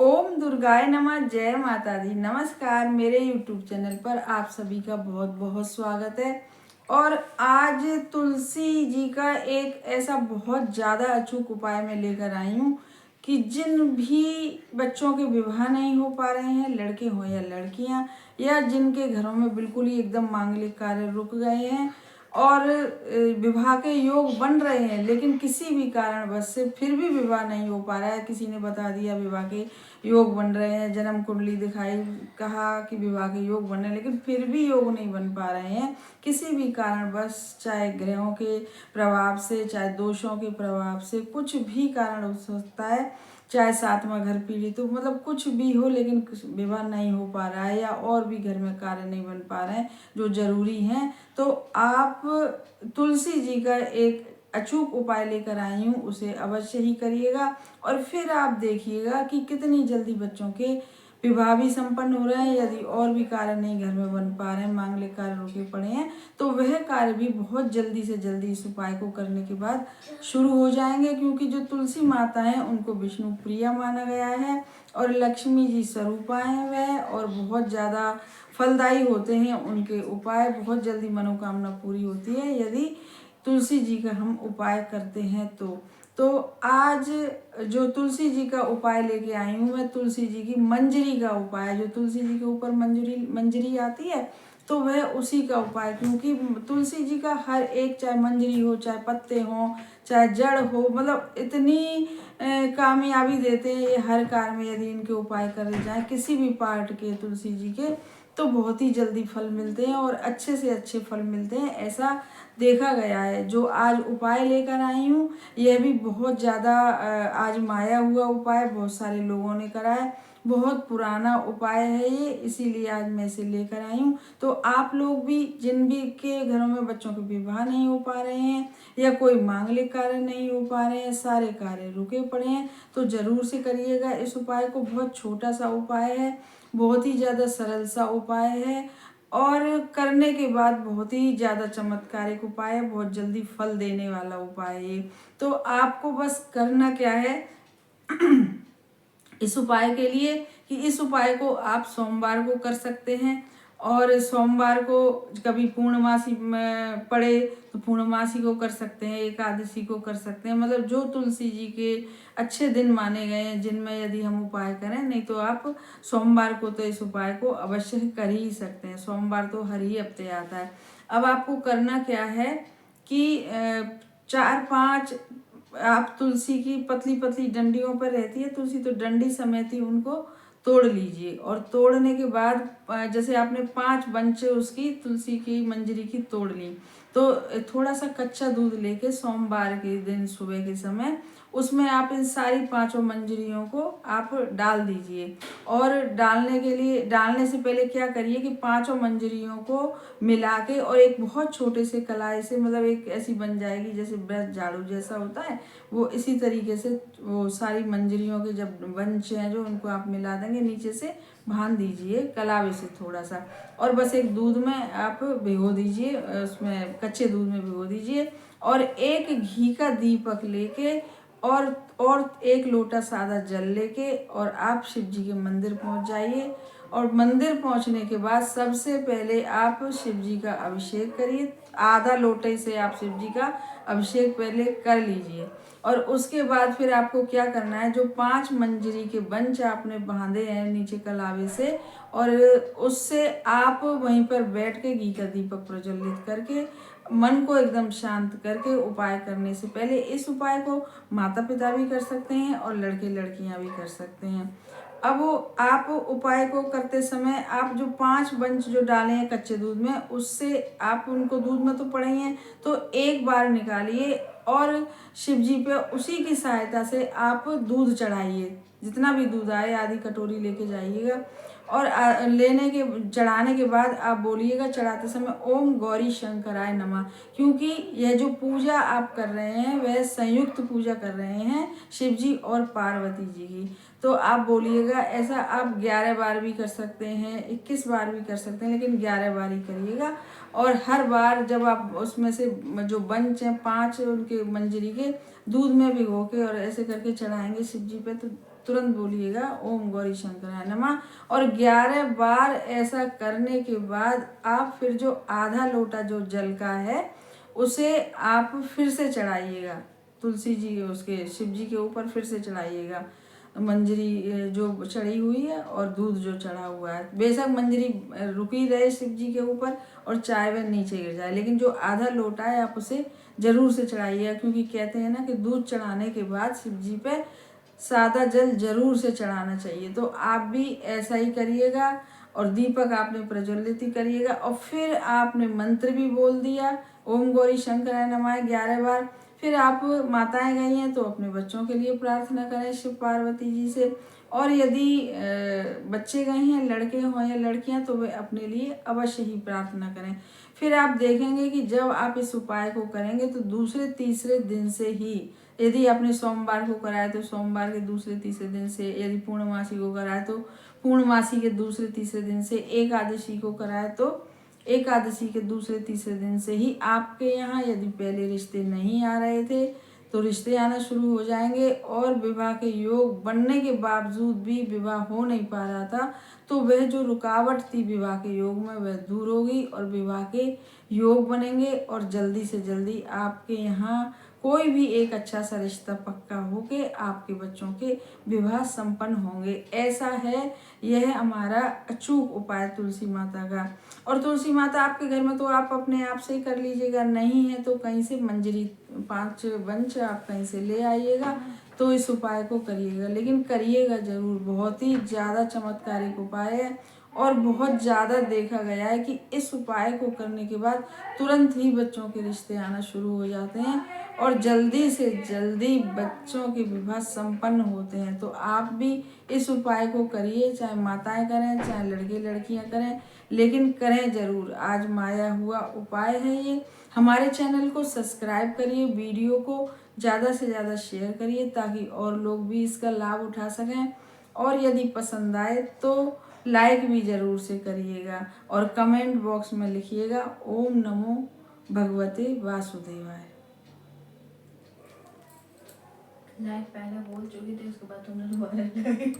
ओम दुर्गाय नमः। जय माता दी। नमस्कार, मेरे यूट्यूब चैनल पर आप सभी का बहुत बहुत स्वागत है। और आज तुलसी जी का एक ऐसा बहुत ज़्यादा अचूक उपाय मैं लेकर आई हूँ कि जिन भी बच्चों के विवाह नहीं हो पा रहे हैं, लड़के हों या लड़कियाँ, या जिनके घरों में बिल्कुल ही एकदम मांगलिक कार्य रुक गए हैं और विवाह के योग बन रहे हैं, लेकिन किसी भी कारणवश से फिर भी विवाह नहीं हो पा रहा है। किसी ने बता दिया विवाह के योग बन रहे हैं, जन्म कुंडली दिखाई, कहा कि विवाह के योग बन रहे हैं, लेकिन फिर भी योग नहीं बन पा रहे हैं किसी भी कारणवश, चाहे ग्रहों के प्रभाव से, चाहे दोषों के प्रभाव से, कुछ भी कारण हो सकता है, चाहे सातवां घर पीड़ित हो, मतलब कुछ भी हो, लेकिन विवाह नहीं हो पा रहा है या और भी घर में कार्य नहीं बन पा रहे हैं जो जरूरी हैं। तो आप तुलसी जी का एक अचूक उपाय लेकर आई हूँ, उसे अवश्य ही करिएगा और फिर आप देखिएगा कि कितनी जल्दी बच्चों के विवाह भी संपन्न हो रहे हैं। यदि और भी कार्य नहीं घर में बन पा रहे हैं, मांगलिक कार्य रुके पड़े हैं, तो वह कार्य भी बहुत जल्दी से जल्दी इस उपाय को करने के बाद शुरू हो जाएंगे, क्योंकि जो तुलसी माता है उनको विष्णु प्रिया माना गया है और लक्ष्मी जी स्वरूपा हैं वह, और बहुत ज़्यादा फलदायी होते हैं उनके उपाय। बहुत जल्दी मनोकामना पूरी होती है यदि तुलसी जी का हम उपाय करते हैं। तो आज जो तुलसी जी का उपाय लेके आई हूँ मैं, तुलसी जी की मंजरी का उपाय, जो तुलसी जी के ऊपर मंजरी आती है, तो वह उसी का उपाय, क्योंकि तुलसी जी का हर एक, चाहे मंजरी हो, चाहे पत्ते हों, चाहे जड़ हो, मतलब इतनी कामयाबी देते हैं ये हर कार्य में। यदि इनके उपाय करे जाए किसी भी पार्ट के तुलसी जी के, तो बहुत ही जल्दी फल मिलते हैं और अच्छे से अच्छे फल मिलते हैं, ऐसा देखा गया है। जो आज उपाय लेकर आई हूँ यह भी बहुत ज़्यादा आजमाया हुआ उपाय, बहुत सारे लोगों ने करा है, बहुत पुराना उपाय है ये, इसीलिए आज मैं इसे लेकर आई हूँ। तो आप लोग भी, जिन भी के घरों में बच्चों के विवाह नहीं हो पा रहे हैं या कोई मांगलिक कार्य नहीं हो पा रहे हैं, सारे कार्य रुके पड़े हैं, तो ज़रूर से करिएगा इस उपाय को। बहुत छोटा सा उपाय है, बहुत ही ज़्यादा सरल सा उपाय है और करने के बाद बहुत ही ज़्यादा चमत्कारिक उपाय है, बहुत जल्दी फल देने वाला उपाय है। तो आपको बस करना क्या है इस उपाय के लिए, कि इस उपाय को आप सोमवार को कर सकते हैं, और सोमवार को कभी पूर्णमासी में पड़े तो पूर्णमासी को कर सकते हैं, एकादशी को कर सकते हैं, मतलब जो तुलसी जी के अच्छे दिन माने गए हैं जिनमें यदि हम उपाय करें। नहीं तो आप सोमवार को तो इस उपाय को अवश्य कर ही सकते हैं, सोमवार तो हर ही हफ्ते आता है। अब आपको करना क्या है कि 4-5 आप तुलसी की पतली पतली डंडियों पर रहती है तुलसी, तो डंडी समेत ही उनको तोड़ लीजिए। और तोड़ने के बाद जैसे आपने 5 बंच उसकी तुलसी की मंजरी की तोड़ ली, तो थोड़ा सा कच्चा दूध लेके सोमवार के दिन सुबह के समय उसमें आप इन सारी 5 मंजरियों को आप डाल दीजिए। और डालने से पहले क्या करिए कि 5 मंजरियों को मिला के, और एक बहुत छोटे से कलाई से, मतलब एक ऐसी बन जाएगी जैसे ब्रश झाड़ू जैसा होता है, वो इसी तरीके से वो सारी मंजरियों के जब बंच हैं जो, उनको आप मिला देंगे, नीचे से बांध दीजिए कलावे से थोड़ा सा, और बस एक दूध में आप भिगो दीजिए, उसमें कच्चे दूध में भिगो दीजिए। और एक घी का दीपक लेके और एक लोटा सादा जल लेके और आप शिव जी के मंदिर पहुंच जाइए। और मंदिर पहुंचने के बाद सबसे पहले आप शिव जी का अभिषेक करिए, आधा लोटे से आप शिव जी का अभिषेक पहले कर लीजिए। और उसके बाद फिर आपको क्या करना है, जो 5 मंजरी के बंच आपने बांधे हैं नीचे कलावे से, और उससे आप वहीं पर बैठ के घी का दीपक प्रज्वलित करके मन को एकदम शांत करके, उपाय करने से पहले, इस उपाय को माता पिता भी कर सकते हैं और लड़के लड़कियां भी कर सकते हैं। अब आप उपाय को करते समय आप जो 5 बंच जो डाले हैं कच्चे दूध में, उससे आप उनको दूध में तो पड़े हैं, तो एक बार निकालिए और शिव जी पे उसी की सहायता से आप दूध चढ़ाइए। जितना भी दूध आए आधी कटोरी लेके जाइएगा, और चढ़ाने के बाद आप बोलिएगा चढ़ाते समय ओम गौरी शंकराय नमः, क्योंकि यह जो पूजा आप कर रहे हैं वह संयुक्त पूजा कर रहे हैं शिव जी और पार्वती जी की। तो आप बोलिएगा, ऐसा आप 11 बार भी कर सकते हैं, 21 बार भी कर सकते हैं, लेकिन 11 बार ही करिएगा। और हर बार जब आप उसमें से जो बंच हैं 5 उनके मंजरी के, दूध में भिगो के और ऐसे करके चढ़ाएंगे शिव जी पे, तो तुरंत बोलिएगा ओम गौरी शंकराय नमः। और 11 बार ऐसा करने के बाद आप फिर जो आधा लोटा जो जल का है उसे आप फिर से चढ़ाइएगा तुलसी जी उसके शिव जी के ऊपर, फिर से चढ़ाइएगा। मंजरी जो चढ़ी हुई है और दूध जो चढ़ा हुआ है, बेशक मंजरी रुकी रहे शिव जी के ऊपर और चाय वह नीचे गिर जाए, लेकिन जो आधा लोटा है आप उसे जरूर से चढ़ाइएगा, क्योंकि कहते हैं ना कि दूध चढ़ाने के बाद शिव जी पे सादा जल जरूर से चढ़ाना चाहिए। तो आप भी ऐसा ही करिएगा और दीपक आपने प्रज्वलित ही करिएगा। और फिर आपने मंत्र भी बोल दिया ओम गौरी शंकराय नमः 11 बार। फिर आप माताएं गई हैं तो अपने बच्चों के लिए प्रार्थना करें शिव पार्वती जी से, और यदि बच्चे गए हैं लड़के हों या लड़कियां तो वे अपने लिए अवश्य ही प्रार्थना करें। फिर आप देखेंगे कि जब आप इस उपाय को करेंगे तो दूसरे तीसरे दिन से ही, यदि आपने सोमवार को कराया तो सोमवार के दूसरे तीसरे दिन से, यदि पूर्णमासी को कराया तो पूर्णमासी के दूसरे तीसरे दिन से, एकादशी को कराया तो एकादशी के दूसरे तीसरे दिन से ही आपके यहाँ यदि पहले रिश्ते नहीं आ रहे थे तो रिश्ते आना शुरू हो जाएंगे। और विवाह के योग बनने के बावजूद भी विवाह हो नहीं पा रहा था तो वह जो रुकावट थी विवाह के योग में वह दूर होगी और विवाह के योग बनेंगे और जल्दी से जल्दी आपके यहाँ कोई भी एक अच्छा सा रिश्ता पक्का होके आपके बच्चों के विवाह संपन्न होंगे। ऐसा है यह हमारा अचूक उपाय तुलसी माता का। और तुलसी माता आपके घर में तो आप अपने आप से ही कर लीजिएगा, नहीं है तो कहीं से मंजरी 5 बंच आप कहीं से ले आइएगा तो इस उपाय को करिएगा, लेकिन करिएगा जरूर। बहुत ही ज़्यादा चमत्कारिक उपाय है और बहुत ज़्यादा देखा गया है कि इस उपाय को करने के बाद तुरंत ही बच्चों के रिश्ते आना शुरू हो जाते हैं और जल्दी से जल्दी बच्चों के विवाह संपन्न होते हैं। तो आप भी इस उपाय को करिए, चाहे माताएं करें चाहे लड़के लड़कियां करें, लेकिन करें जरूर। आज माया हुआ उपाय है ये। हमारे चैनल को सब्सक्राइब करिए, वीडियो को ज़्यादा से ज़्यादा शेयर करिए ताकि और लोग भी इसका लाभ उठा सकें, और यदि पसंद आए तो लाइक भी ज़रूर से करिएगा और कमेंट बॉक्स में लिखिएगा ओम नमो भगवते वासुदेवाय। लाइक पहले बोल चुकी थी, उसके बाद तुमने दोबारा लगाई।